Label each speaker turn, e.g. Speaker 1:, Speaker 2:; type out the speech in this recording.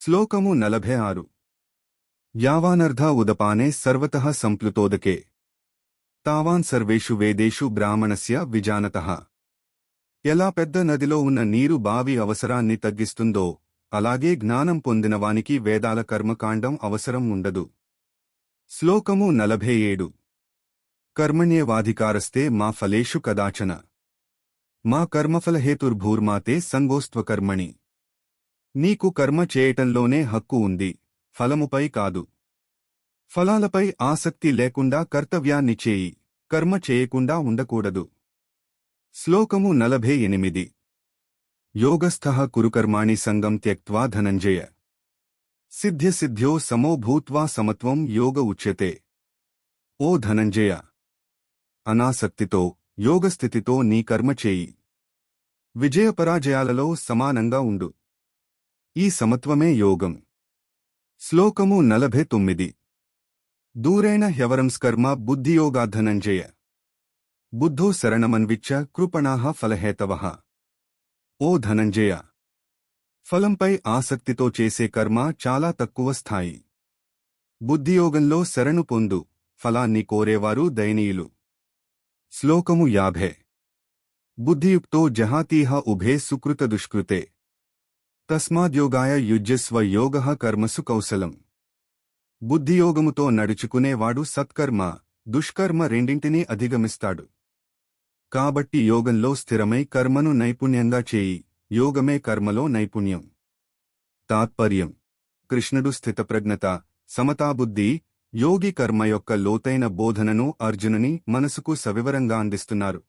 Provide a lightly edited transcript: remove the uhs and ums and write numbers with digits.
Speaker 1: శ్లోకము 46 యావానర్ధ ఉదపానే సర్వతః సంప్లుతోదకే తావాన్ సర్వేషు వేదేషు బ్రాహ్మణస్య విజానతః. ఎలా పెద్ద నదిలో ఉన్న నీరు బావి అవసరాన్ని తగ్గిస్తుందో అలాగే జ్ఞానం పొందినవానికి వేదాల కర్మకాండం అవసరం ఉండదు. శ్లోకము 47 కర్మణ్యేవాధికారస్తే మా ఫలేషు కదాచన మా కర్మఫలహేతుర్భూర్మాతే సంగోస్త్వకర్మణి. నీకు కర్మ చేయటంలోనే హక్కు ఉంది, ఫలముపై కాదు. ఫలాలపై ఆసక్తి లేకుండా కర్తవ్యాన్ని చేయి, కర్మ చేయకుండా ఉండకూడదు. శ్లోకము 48 యోగస్థః కురుకర్మాణి సంగం త్యక్త్వా ధనంజయ సిద్ధ్యసిద్ధ్యో సమో భూత్వా సమత్వం యోగ ఉచ్యతే. ఓ ధనంజయ, అనాసక్తితో యోగస్థితితో నీ కర్మ చేయి. విజయపరాజయాలలో సమానంగా ఉండు. ఈ సమత్వమే యోగం. శ్లోకము 49 దూరేణ హ్యవరంస్కర్మ బుద్ధియోగాద్ధనంజయ బుద్ధో శరణమన్విచ్ఛ కృపణాః ఫలహేతవః. ఓ ధనంజయ, ఫలంపై ఆసక్తితో చేసే కర్మ చాలా తక్కువ స్థాయి. బుద్ధియోగంలో శరణు పొందు, ఫలాన్ని కోరేవారు దయనీయులు. శ్లోకము 50 బుద్ధియుక్తో జహాతీహ ఉభే సుకృత దుష్కృతే తస్మాద్యోగాయ యుజ్యస్వ యోగః కర్మసు కౌశలం. బుద్ధియోగముతో నడుచుకునేవాడు సత్కర్మ, దుష్కర్మ రెండింటినీ అధిగమిస్తాడు. కాబట్టి యోగంలో స్థిరమై కర్మను నైపుణ్యంగా చేయి, యోగమే కర్మలో నైపుణ్యం. తాత్పర్యం: కృష్ణుడు స్థితప్రజ్ఞత, సమతాబుద్ధి, యోగి కర్మ యొక్క లోతైన బోధనను అర్జునుని మనసుకు సవివరంగా అందిస్తున్నారు.